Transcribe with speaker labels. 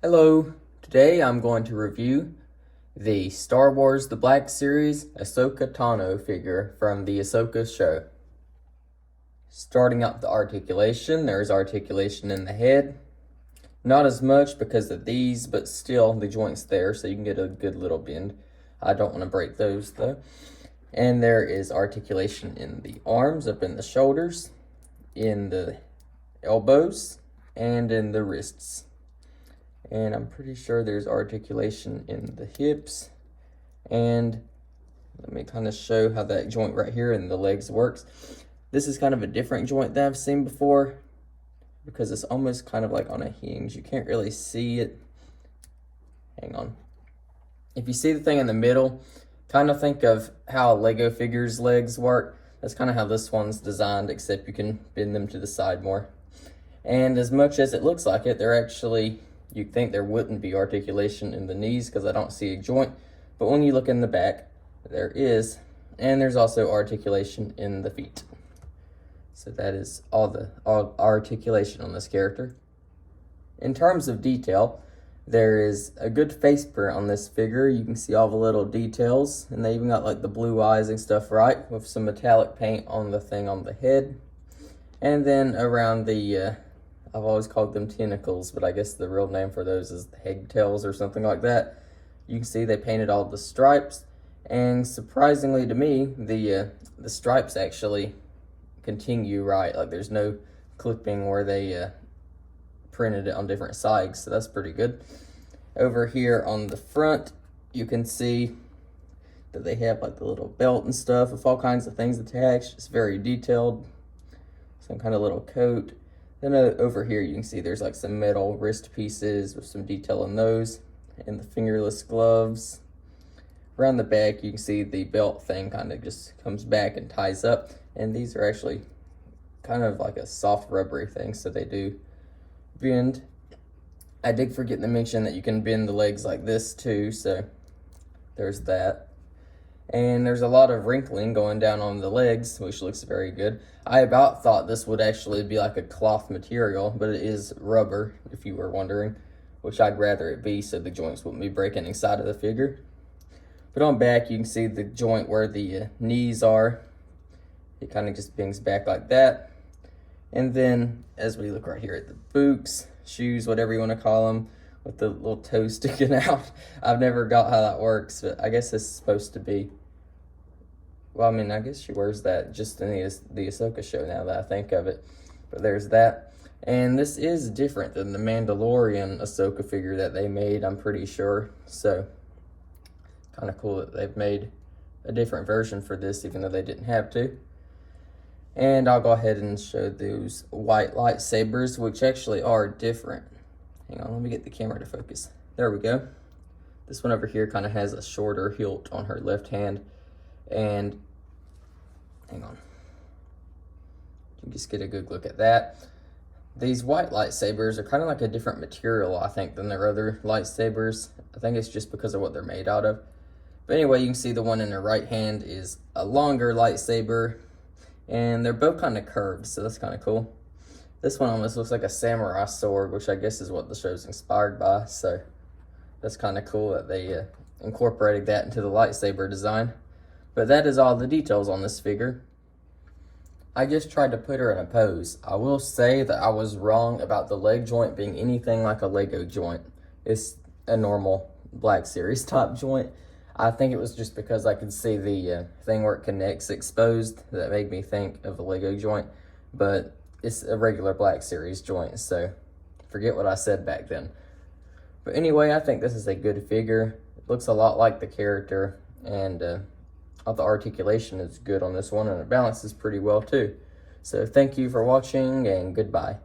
Speaker 1: Hello, today I'm going to review the Star Wars The Black Series Ahsoka Tano figure from the Ahsoka show. Starting out the articulation, there's articulation in the head. Not as much because of these, but still the joint's there so you can get a good little bend. I don't want to break those though. And there is articulation in the arms, up in the shoulders, in the elbows, and in the wrists. And I'm pretty sure there's articulation in the hips. And let me kind of show how that joint right here in the legs works. This is kind of a different joint that I've seen before because it's almost kind of like on a hinge. You can't really see it. Hang on. If you see the thing in the middle, kind of think of how Lego figures' legs work. That's kind of how this one's designed, except you can bend them to the side more. And as much as it looks like it, they're actually... You'd think there wouldn't be articulation in the knees because I don't see a joint, but when you look in the back, there is, and there's also articulation in the feet. So that is all articulation on this character. In terms of detail, there is a good face print on this figure. You can see all the little details, and they even got like the blue eyes and stuff right, with some metallic paint on the thing on the head. And then around the I've always called them tentacles, but I guess the real name for those is pigtails or something like that. You can see they painted all the stripes, and surprisingly to me, the stripes actually continue right. Like there's no clipping where they printed it on different sides, so that's pretty good. Over here on the front, you can see that they have like the little belt and stuff with all kinds of things attached. It's very detailed. Some kind of little coat. Then over here you can see there's like some metal wrist pieces with some detail in those, and the fingerless gloves. Around the back you can see the belt thing kind of just comes back and ties up, and these are actually kind of like a soft rubbery thing, so they do bend. I did forget to mention that you can bend the legs like this too, so there's that. And there's a lot of wrinkling going down on the legs, which looks very good. I about thought this would actually be like a cloth material, but it is rubber, if you were wondering, which I'd rather it be so the joints wouldn't be breaking inside of the figure. But on back, you can see the joint where the knees are. It kind of just bends back like that. And then, as we look right here at the boots, shoes, whatever you want to call them, with the little toes sticking out. I've never got how that works, but I guess this is supposed to be... Well, I mean, I guess she wears that just in the Ahsoka show now that I think of it. But there's that. And this is different than the Mandalorian Ahsoka figure that they made, I'm pretty sure. So, kind of cool that they've made a different version for this, even though they didn't have to. And I'll go ahead and show those white lightsabers, which actually are different. Hang on, let me get the camera to focus. There we go. This one over here kind of has a shorter hilt on her left hand. And, hang on. You can just get a good look at that. These white lightsabers are kind of like a different material, I think, than their other lightsabers. I think it's just because of what they're made out of. But anyway, you can see the one in her right hand is a longer lightsaber. And they're both kind of curved, so that's kind of cool. This one almost looks like a samurai sword, which I guess is what the show's inspired by. So that's kind of cool that they incorporated that into the lightsaber design. But that is all the details on this figure. I just tried to put her in a pose. I will say that I was wrong about the leg joint being anything like a Lego joint. It's a normal Black Series type joint. I think it was just because I could see the thing where it connects exposed that made me think of a Lego joint. But it's a regular Black Series joint, so forget what I said back then. But anyway, I think this is a good figure. It looks a lot like the character, and all the articulation is good on this one, and it balances pretty well too. So thank you for watching, and goodbye.